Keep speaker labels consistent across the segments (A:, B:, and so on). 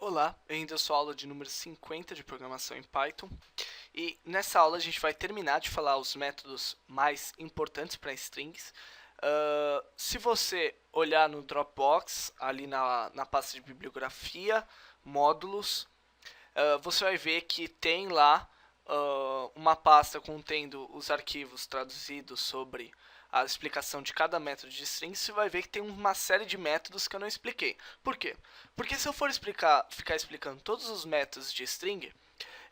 A: Olá, eu sou a aula de número 50 de programação em Python e nessa aula a gente vai terminar de falar os métodos mais importantes para strings. Se você olhar no Dropbox, ali na pasta de bibliografia, módulos, você vai ver que tem lá uma pasta contendo os arquivos traduzidos sobre a explicação de cada método de string. Você vai ver que tem uma série de métodos que eu não expliquei. Por quê? Porque se eu for ficar explicando todos os métodos de string,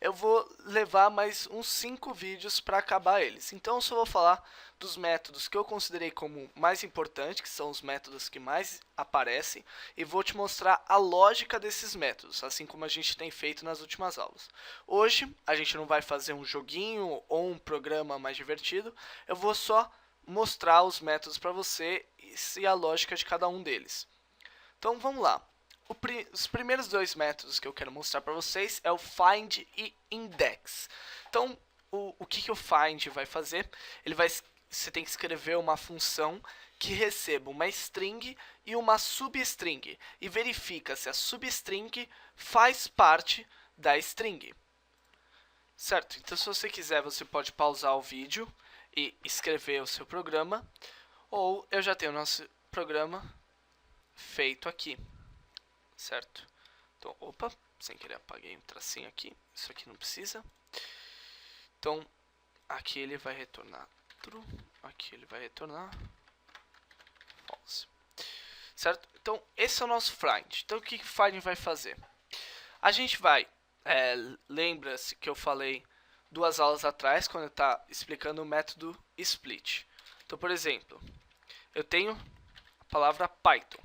A: eu vou levar mais uns 5 vídeos para acabar eles. Então eu só vou falar dos métodos que eu considerei como mais importantes, que são os métodos que mais aparecem, e vou te mostrar a lógica desses métodos, assim como a gente tem feito nas últimas aulas. Hoje a gente não vai fazer um joguinho ou um programa mais divertido, eu vou só mostrar os métodos para você e a lógica de cada um deles. Então vamos lá. Os primeiros dois métodos que eu quero mostrar para vocês é o find e index. Então, o que o find vai fazer? Você tem que escrever uma função que receba uma string e uma substring e verifica se a substring faz parte da string. Certo? Então, se você quiser, você pode pausar o vídeo e escrever o seu programa, ou eu já tenho o nosso programa feito aqui. Certo? Então, opa, sem querer apaguei um tracinho aqui. Isso aqui não precisa. Então, aqui ele vai retornar true. Aqui ele vai retornar false. Certo? Então, esse é o nosso find. Então, o que o find vai fazer? A gente vai... lembra-se que eu falei 2 aulas atrás, quando eu estava explicando o método split. Então, por exemplo, eu tenho a palavra Python.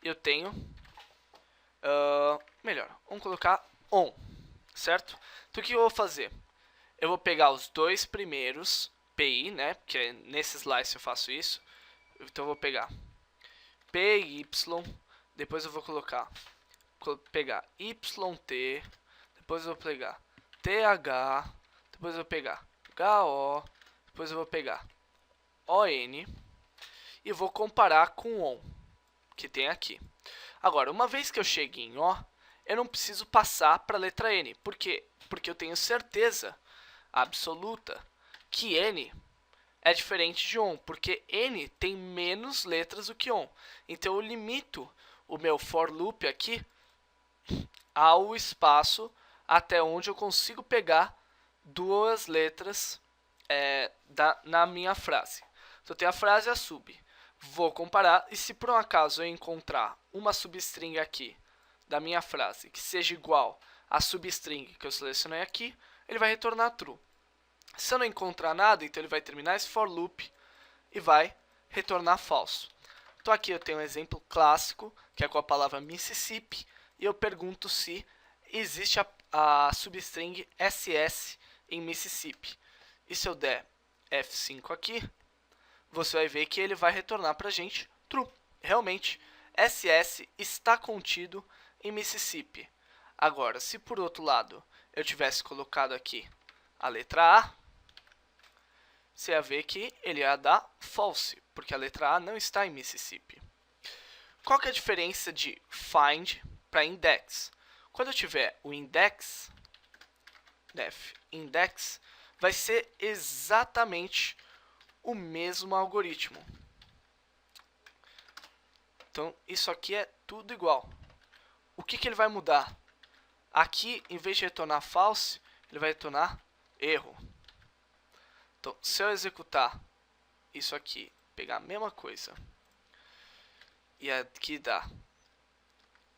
A: Eu tenho, melhor, vamos colocar on, certo? Então o que eu vou fazer? Eu vou pegar os dois primeiros PI, né? Porque nesse slice eu faço isso. Então eu vou pegar PY, depois eu vou pegar YT, depois eu vou pegar TH, depois eu vou pegar HO, depois eu vou pegar ON e vou comparar com ON, que tem aqui. Agora, uma vez que eu cheguei em O, eu não preciso passar para a letra N. Por quê? Porque eu tenho certeza absoluta que N é diferente de ON, porque N tem menos letras do que ON. Então eu limito o meu for loop aqui ao espaço até onde eu consigo pegar 2 letras na minha frase. Então tem a frase e a sub. Vou comparar, e se por um acaso eu encontrar uma substring aqui da minha frase que seja igual à substring que eu selecionei aqui, ele vai retornar true. Se eu não encontrar nada, então ele vai terminar esse for loop e vai retornar falso. Então aqui eu tenho um exemplo clássico, que é com a palavra Mississippi, e eu pergunto se existe a substring SS em Mississippi. E se eu der F5 aqui, você vai ver que ele vai retornar para a gente true. Realmente, SS está contido em Mississippi. Agora, se por outro lado eu tivesse colocado aqui a letra A, você ia ver que ele ia dar false, porque a letra A não está em Mississippi. Qual que é a diferença de find para index? Quando eu tiver o index, def index, vai ser exatamente o mesmo algoritmo. Então, isso aqui é tudo igual. O que ele vai mudar? Aqui, em vez de retornar false, ele vai retornar erro. Então, se eu executar isso aqui, pegar a mesma coisa, e aqui dá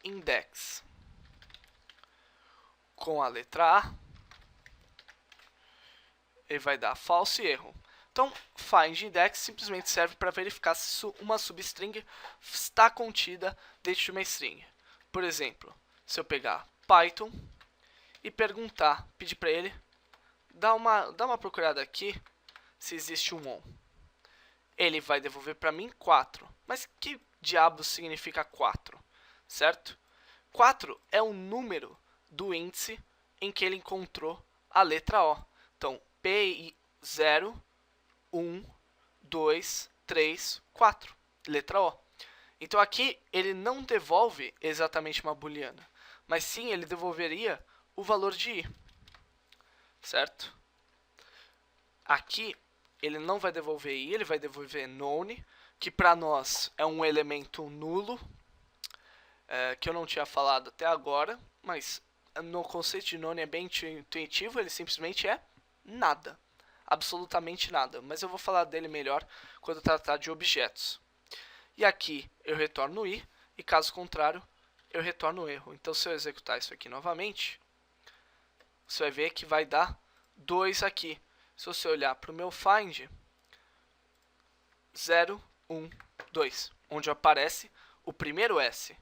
A: index com a letra A, ele vai dar false e erro. Então, find index simplesmente serve para verificar se uma substring está contida dentro de uma string. Por exemplo, se eu pegar Python e pedir para ele, dá uma procurada aqui se existe um on. Ele vai devolver para mim 4. Mas que diabo significa 4? Certo? 4 é o número do índice em que ele encontrou a letra O. Então, P0, 1, 2, 3, 4. Letra O. Então aqui ele não devolve exatamente uma booleana, mas sim ele devolveria o valor de i, certo? Aqui ele não vai devolver i, ele vai devolver none, que para nós é um elemento nulo, que eu não tinha falado até agora, mas no conceito de none é bem intuitivo, ele simplesmente é nada, absolutamente nada, mas eu vou falar dele melhor quando tratar de objetos. E aqui eu retorno i, e caso contrário, eu retorno erro. Então se eu executar isso aqui novamente, você vai ver que vai dar 2 aqui. Se você olhar para o meu find, 0, 1, 2, onde aparece o primeiro S,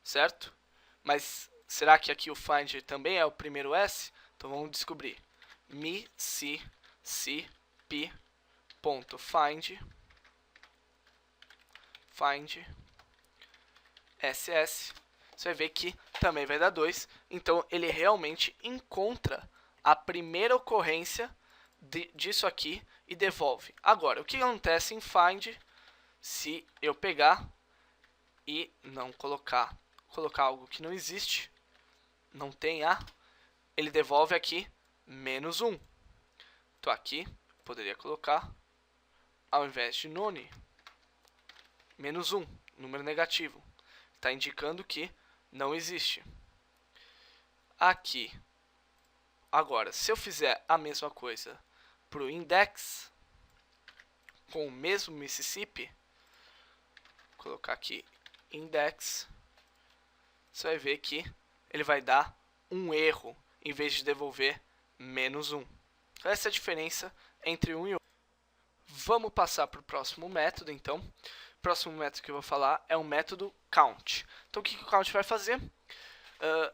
A: certo? Mas será que aqui o find também é o primeiro S? Então vamos descobrir. Mississippi.find SS. Você vai ver que também vai dar 2. Então ele realmente encontra a primeira ocorrência disso aqui e devolve. Agora, o que acontece em find se eu pegar e não colocar algo que não existe, não tem a, ele devolve aqui menos 1. Então aqui poderia colocar, ao invés de none, menos 1, número negativo. Está indicando que não existe. Aqui, agora, se eu fizer a mesma coisa para o index, com o mesmo Mississippi, vou colocar aqui index, você vai ver que ele vai dar um erro em vez de devolver menos 1. Essa é a diferença entre um e outro. Vamos passar para o próximo método, então. O próximo método que eu vou falar é o método count. Então o que o count vai fazer?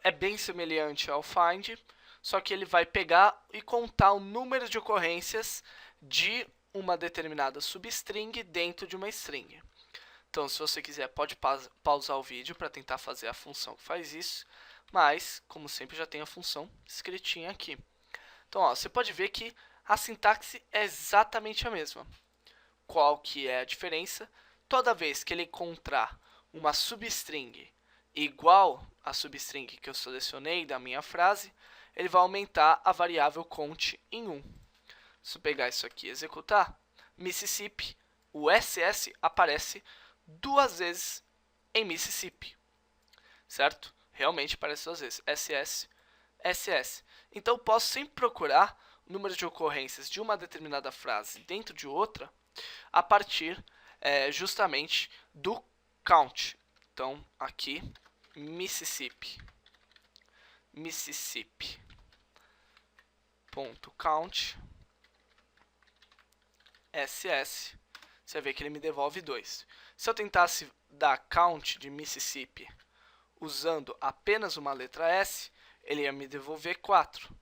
A: É bem semelhante ao find, só que ele vai pegar e contar o número de ocorrências de uma determinada substring dentro de uma string. Então, se você quiser, pode pausar o vídeo para tentar fazer a função que faz isso, mas, como sempre, já tem a função escritinha aqui. Então, ó, você pode ver que a sintaxe é exatamente a mesma. Qual que é a diferença? Toda vez que ele encontrar uma substring igual à substring que eu selecionei da minha frase, ele vai aumentar a variável count em 1. Se eu pegar isso aqui e executar, Mississippi, o SS aparece 2 vezes em Mississippi, certo? Realmente aparece 2 vezes, SS, SS. Então eu posso sempre procurar o número de ocorrências de uma determinada frase dentro de outra a partir justamente do count. Então aqui Mississippi.count SS, você vê que ele me devolve 2. Se eu tentasse dar count de Mississippi usando apenas uma letra S, ele ia me devolver 4.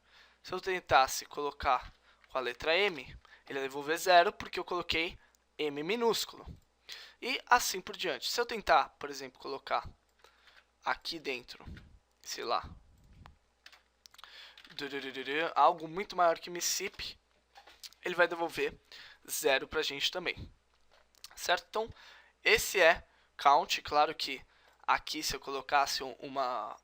A: Se eu tentasse colocar com a letra M, ele ia devolver 0, porque eu coloquei M minúsculo. E assim por diante. Se eu tentar, por exemplo, colocar aqui dentro, sei lá, algo muito maior que Mississippi, ele vai devolver 0 pra gente também. Certo? Então, esse é count. Claro que aqui, se eu colocasse uma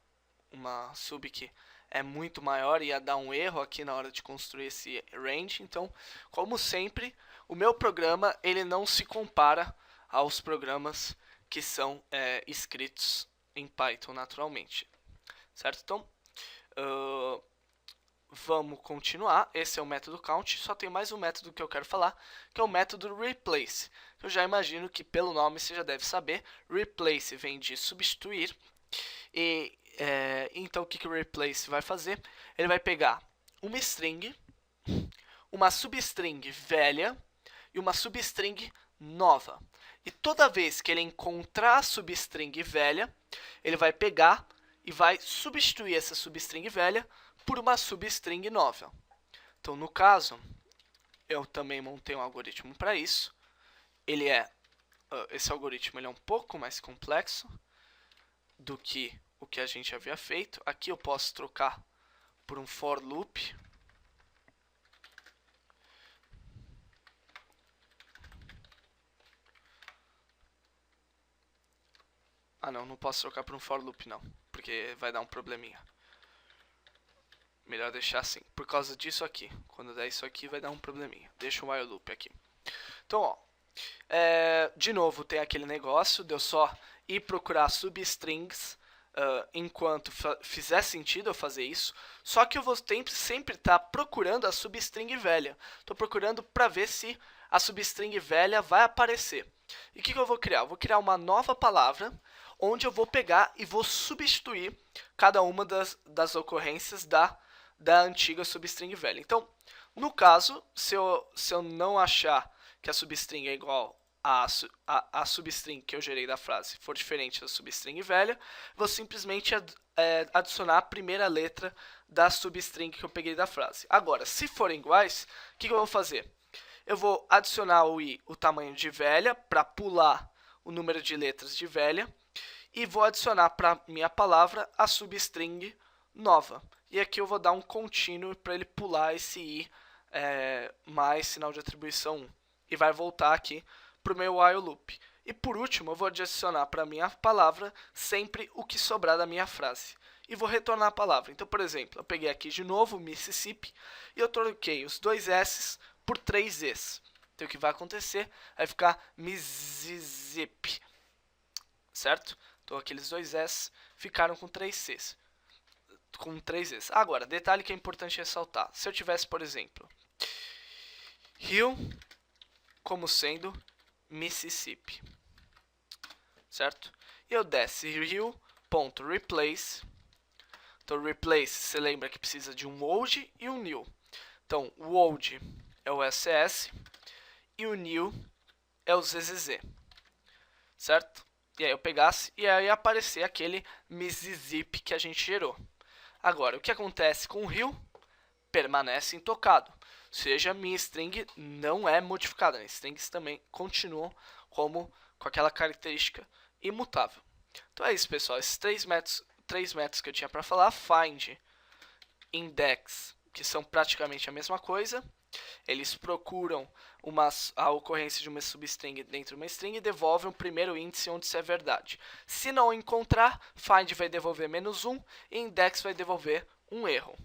A: sub que é muito maior, ia dar um erro aqui na hora de construir esse range. Então, como sempre, o meu programa ele não se compara aos programas que são escritos em Python naturalmente. Certo? Então, vamos continuar. Esse é o método count. Só tem mais um método que eu quero falar, que é o método replace. Eu já imagino que pelo nome você já deve saber. Replace vem de substituir. E então o que o replace vai fazer? Ele vai pegar uma string, uma substring velha e uma substring nova. E toda vez que ele encontrar a substring velha, ele vai pegar e vai substituir essa substring velha por uma substring nova. Então, no caso, eu também montei um algoritmo para isso. Esse algoritmo ele é um pouco mais complexo do que o que a gente havia feito. Aqui eu posso trocar por um for loop. Ah não, não posso trocar por um for loop não, porque vai dar um probleminha. Melhor deixar assim, por causa disso aqui. Quando der isso aqui vai dar um probleminha. Deixa um while loop aqui. Então, ó, de novo tem aquele negócio de eu só ir procurar substrings enquanto fizer sentido eu fazer isso. Só que eu vou sempre estar procurando a substring velha. Estou procurando para ver se a substring velha vai aparecer. E o que eu vou criar? Eu vou criar uma nova palavra onde eu vou pegar e vou substituir cada uma das ocorrências da antiga substring velha. Então, no caso, se eu não achar que a substring é igual a substring que eu gerei da frase for diferente da substring velha, vou simplesmente adicionar a primeira letra da substring que eu peguei da frase. Agora, se forem iguais, o que eu vou fazer? Eu vou adicionar o tamanho de velha para pular o número de letras de velha e vou adicionar para minha palavra a substring nova. E aqui eu vou dar um contínuo para ele pular esse i mais sinal de atribuição 1. E vai voltar aqui para o meu while loop. E por último, eu vou adicionar para a minha palavra sempre o que sobrar da minha frase. E vou retornar a palavra. Então, por exemplo, eu peguei aqui de novo Mississippi e eu troquei os dois S's por 3 E's. Então, o que vai acontecer? Vai ficar Mississippi. Certo? Então, aqueles dois S's ficaram com 3 C's. Com 3 E's. Agora, detalhe que é importante ressaltar. Se eu tivesse, por exemplo, Rio como sendo Mississippi, certo? E eu desse rio.replace. Então, replace, você lembra que precisa de um old e um new. Então, o old é o SS e o new é o ZZZ, certo? E aí eu pegasse e aí aparecer aquele Mississippi que a gente gerou. Agora, o que acontece com o rio? Permanece intocado. Ou seja, minha string não é modificada. As strings também continuam com aquela característica imutável. Então é isso, pessoal. Esses três métodos que eu tinha para falar. Find, index, que são praticamente a mesma coisa. Eles procuram a ocorrência de uma substring dentro de uma string e devolvem o primeiro índice onde isso é verdade. Se não encontrar, find vai devolver -1 e index vai devolver um erro.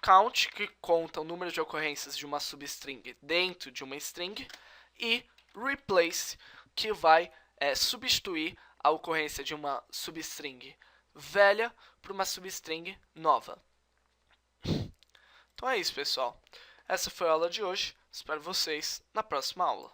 A: Count, que conta o número de ocorrências de uma substring dentro de uma string, e replace, que vai substituir a ocorrência de uma substring velha por uma substring nova. Então é isso, pessoal. Essa foi a aula de hoje. Espero vocês na próxima aula.